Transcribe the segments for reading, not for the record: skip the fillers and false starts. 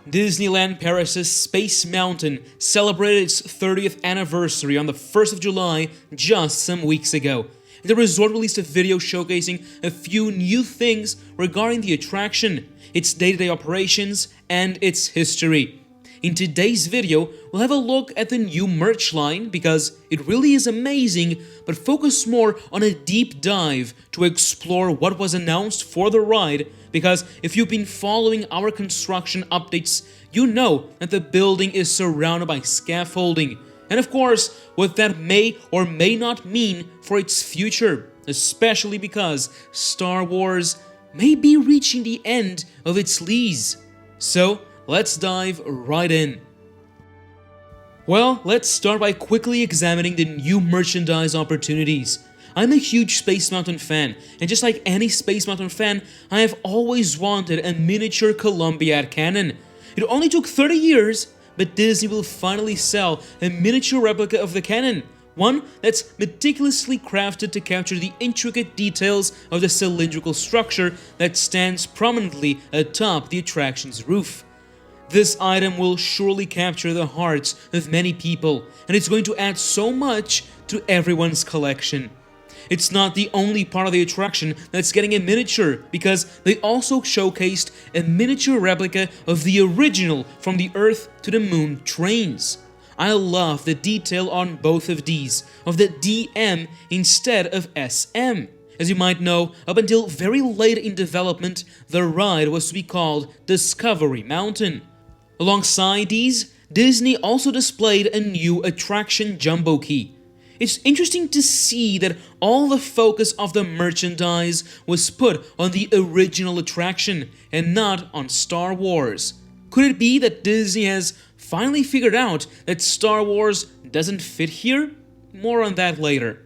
Disneyland Paris's Space Mountain celebrated its 30th anniversary on the 1st of July just some weeks ago. The resort released a video showcasing a few new things regarding the attraction, its day-to-day operations, and its history. In today's video, we'll have a look at the new merch line because it really is amazing, but focus more on a deep dive to explore what was announced for the ride, because if you've been following our construction updates, you know that the building is surrounded by scaffolding, and of course, what that may or may not mean for its future, especially because Star Wars may be reaching the end of its lease. So, let's dive right in. Well, let's start by quickly examining the new merchandise opportunities. I'm a huge Space Mountain fan, and just like any Space Mountain fan, I have always wanted a miniature Columbiad cannon. It only took 30 years, but Disney will finally sell a miniature replica of the cannon, one that's meticulously crafted to capture the intricate details of the cylindrical structure that stands prominently atop the attraction's roof. This item will surely capture the hearts of many people, and it's going to add so much to everyone's collection. It's not the only part of the attraction that's getting a miniature, because they also showcased a miniature replica of the original From the Earth to the Moon trains. I love the detail on both of these, of the DM instead of SM. As you might know, up until very late in development, the ride was to be called Discovery Mountain. Alongside these, Disney also displayed a new attraction jumbo key. It's interesting to see that all the focus of the merchandise was put on the original attraction and not on Star Wars. Could it be that Disney has finally figured out that Star Wars doesn't fit here? More on that later.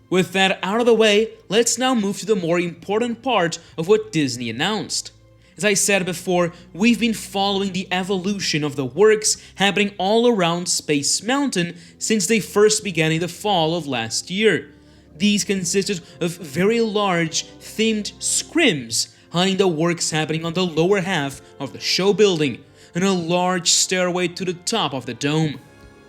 With that out of the way, let's now move to the more important part of what Disney announced. As I said before, we've been following the evolution of the works happening all around Space Mountain since they first began in the fall of last year. These consisted of very large, themed scrims hiding the works happening on the lower half of the show building, and a large stairway to the top of the dome.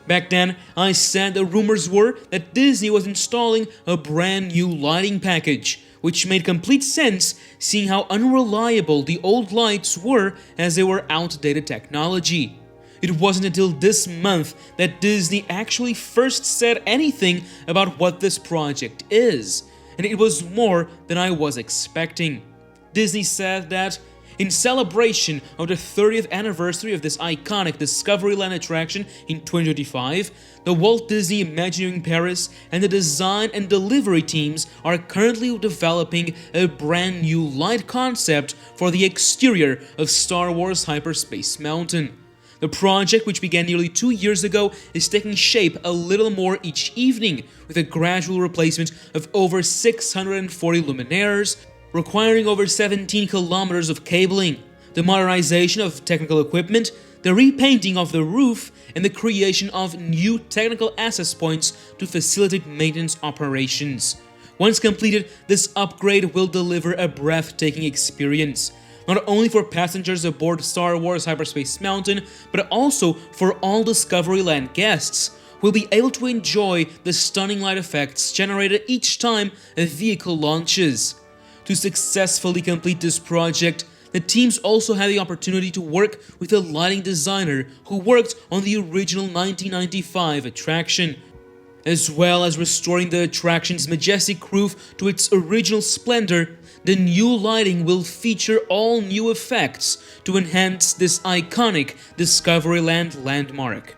Back then, I said the rumors were that Disney was installing a brand new lighting package, which made complete sense seeing how unreliable the old lights were as they were outdated technology. It wasn't until this month that Disney actually first said anything about what this project is, and it was more than I was expecting. Disney said that in celebration of the 30th anniversary of this iconic Discoveryland attraction in 2025, the Walt Disney Imagineering Paris and the design and delivery teams are currently developing a brand new light concept for the exterior of Star Wars Hyperspace Mountain. The project, which began nearly 2 years ago, is taking shape a little more each evening, with a gradual replacement of over 640 luminaires, requiring over 17 kilometers of cabling, the modernization of technical equipment, the repainting of the roof, and the creation of new technical access points to facilitate maintenance operations. Once completed, this upgrade will deliver a breathtaking experience, not only for passengers aboard Star Wars Hyperspace Mountain, but also for all Discoveryland guests, who will be able to enjoy the stunning light effects generated each time a vehicle launches. To successfully complete this project, the teams also had the opportunity to work with a lighting designer who worked on the original 1995 attraction, as well as restoring the attraction's majestic roof to its original splendor. The new lighting will feature all new effects to enhance this iconic Discoveryland landmark.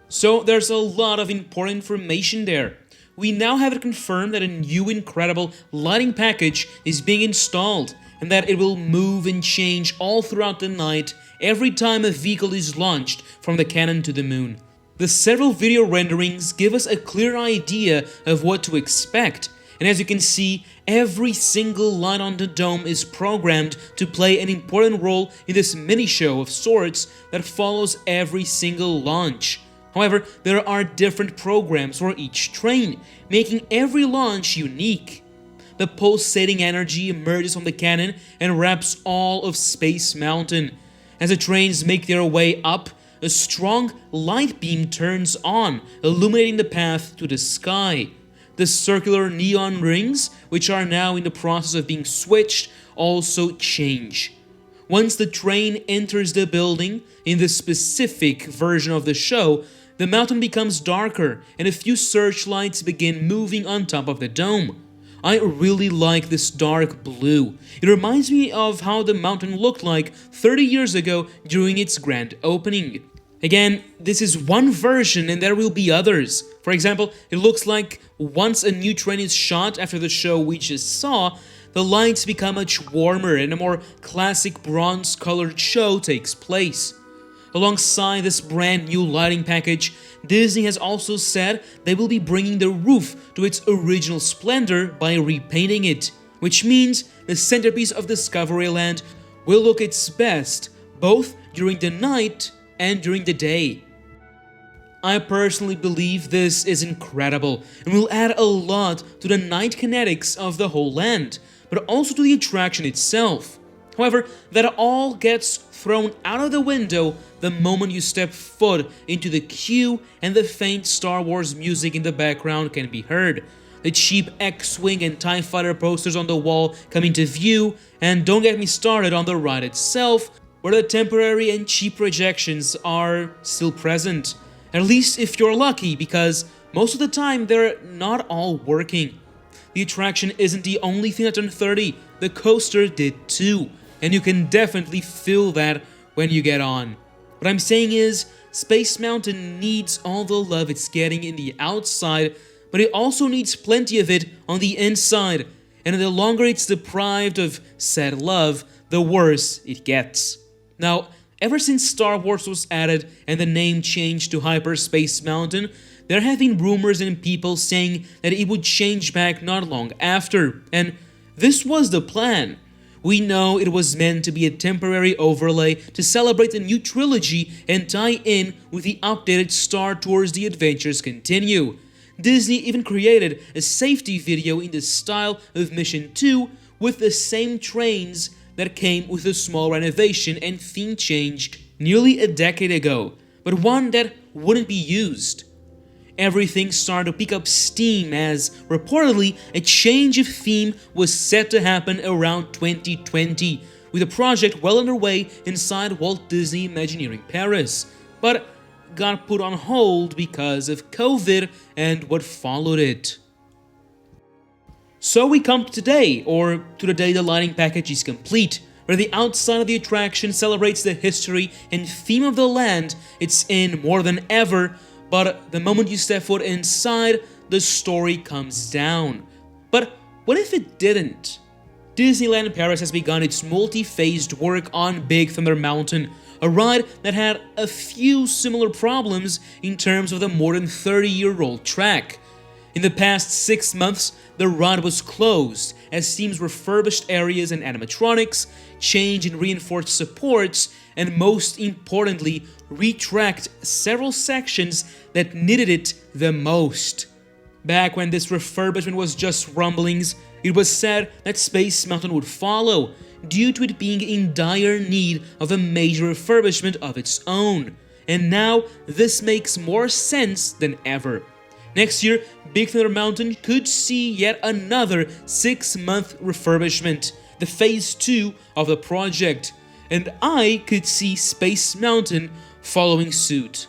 So there's a lot of important information there. We now have it confirmed that a new incredible lighting package is being installed, and that it will move and change all throughout the night every time a vehicle is launched from the cannon to the moon. The several video renderings give us a clear idea of what to expect, and as you can see, every single light on the dome is programmed to play an important role in this mini-show of sorts that follows every single launch. However, there are different programs for each train, making every launch unique. the pulsating energy emerges from the cannon and wraps all of Space Mountain. As the trains make their way up, a strong light beam turns on, illuminating the path to the sky. The circular neon rings, which are now in the process of being switched, also change. Once the train enters the building, in the specific version of the show, the mountain becomes darker and a few searchlights begin moving on top of the dome. I really like this dark blue. It reminds me of how the mountain looked like 30 years ago during its grand opening. Again, this is one version and there will be others. For example, it looks like once a new train is shot after the show we just saw, the lights become much warmer and a more classic bronze-colored show takes place. Alongside this brand new lighting package, Disney has also said they will be bringing the roof to its original splendor by repainting it, which means the centerpiece of Discoveryland will look its best both during the night and during the day. I personally believe this is incredible and will add a lot to the night kinetics of the whole land, but also to the attraction itself. However, that all gets thrown out of the window the moment you step foot into the queue and the faint Star Wars music in the background can be heard. The cheap X-Wing and TIE Fighter posters on the wall come into view, and don't get me started on the ride itself, where the temporary and cheap projections are still present. At least if you're lucky, because most of the time they're not all working. The attraction isn't the only thing that turned 30, the coaster did too, and you can definitely feel that when you get on. What I'm saying is, Space Mountain needs all the love it's getting in the outside, but it also needs plenty of it on the inside, and the longer it's deprived of said love, the worse it gets. Now, ever since Star Wars was added and the name changed to Hyperspace Mountain, there have been rumors and people saying that it would change back not long after, and this was the plan. We know it was meant to be a temporary overlay to celebrate the new trilogy and tie in with the updated Star Tours The Adventures Continue. Disney even created a safety video in the style of Mission 2 with the same trains that came with a small renovation and theme change nearly a decade ago, but one that wouldn't be used. Everything started to pick up steam as, reportedly, a change of theme was set to happen around 2020, with a project well underway inside Walt Disney Imagineering Paris, but got put on hold because of COVID and what followed it. So we come to today, or to the day the lighting package is complete, where the outside of the attraction celebrates the history and theme of the land it's in more than ever, but the moment you step foot inside, the story comes down. But what if it didn't? Disneyland Paris has begun its multi-phased work on Big Thunder Mountain, a ride that had a few similar problems in terms of the more than 30-year-old track. In the past 6 months, the ride was closed as teams refurbished areas and animatronics, changed and reinforced supports, and most importantly, retracked several sections that needed it the most. Back when this refurbishment was just rumblings, it was said that Space Mountain would follow, due to it being in dire need of a major refurbishment of its own. And now, this makes more sense than ever. Next year, Big Thunder Mountain could see yet another 6-month refurbishment, the Phase 2 of the project, and I could see Space Mountain following suit.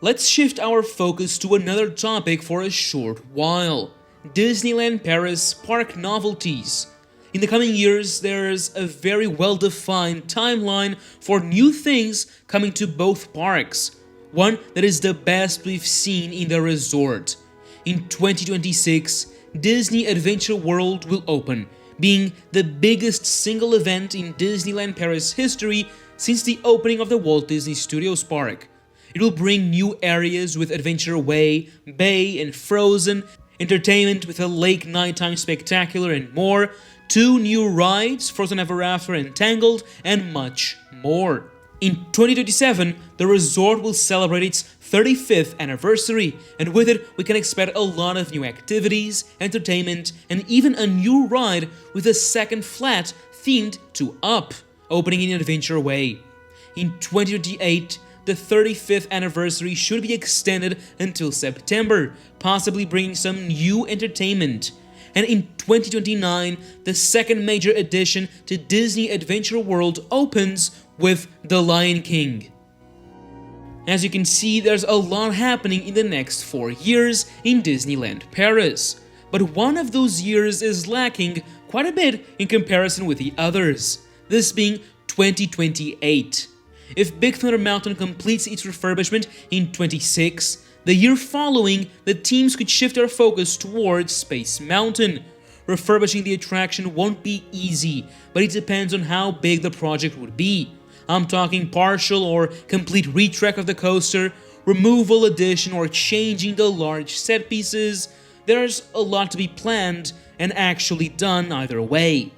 Let's shift our focus to another topic for a short while: Disneyland Paris park novelties. In the coming years, there's a very well-defined timeline for new things coming to both parks, one that is the best we've seen in the resort. In 2026, Disney Adventure World will open, being the biggest single event in Disneyland Paris history since the opening of the Walt Disney Studios park. It will bring new areas with Adventure Way, Bay, and Frozen, entertainment with a lake nighttime spectacular and more, 2 new rides, Frozen Ever After and Tangled, and much more. In 2027, the resort will celebrate its 35th anniversary, and with it we can expect a lot of new activities, entertainment, and even a new ride with a second flat themed to Up, opening in Adventure Way. In 2028, the 35th anniversary should be extended until September, possibly bringing some new entertainment. And in 2029, the second major addition to Disney Adventure World opens with The Lion King. As you can see, there's a lot happening in the next 4 years in Disneyland Paris. But one of those years is lacking quite a bit in comparison with the others, this being 2028. If Big Thunder Mountain completes its refurbishment in 26, the year following, the teams could shift their focus towards Space Mountain. Refurbishing the attraction won't be easy, but it depends on how big the project would be. I'm talking partial or complete retrack of the coaster, removal, addition, or changing the large set pieces. There's a lot to be planned and actually done either way.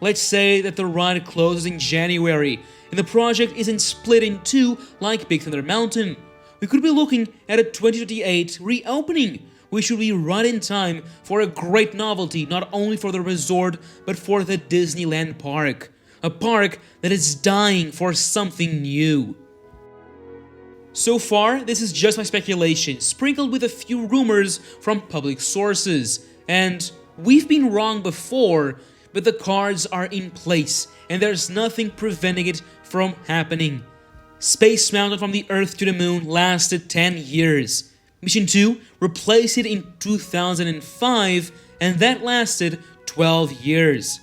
Let's say that the ride closes in January, and the project isn't split in two like Big Thunder Mountain. We could be looking at a 2028 reopening, which should be right in time for a great novelty not only for the resort but for the Disneyland park. A park that is dying for something new. So far, this is just my speculation, sprinkled with a few rumors from public sources. And we've been wrong before, but the cards are in place, and there's nothing preventing it from happening. Space Mountain from the Earth to the Moon lasted 10 years. Mission 2 replaced it in 2005, and that lasted 12 years.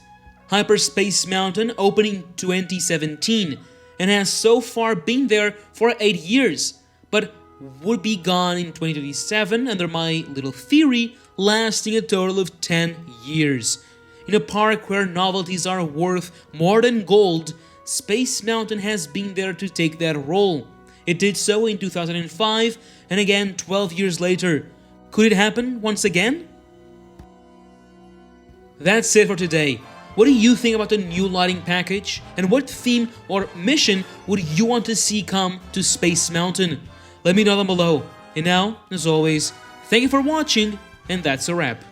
Hyperspace Mountain opened in 2017, and has so far been there for 8 years, but would be gone in 2027 under my little theory, lasting a total of 10 years. In a park where novelties are worth more than gold, Space Mountain has been there to take that role. It did so in 2005, and again 12 years later. Could it happen once again? That's it for today. What do you think about the new lighting package? And what theme or mission would you want to see come to Space Mountain? Let me know down below. And now, as always, thank you for watching, and that's a wrap.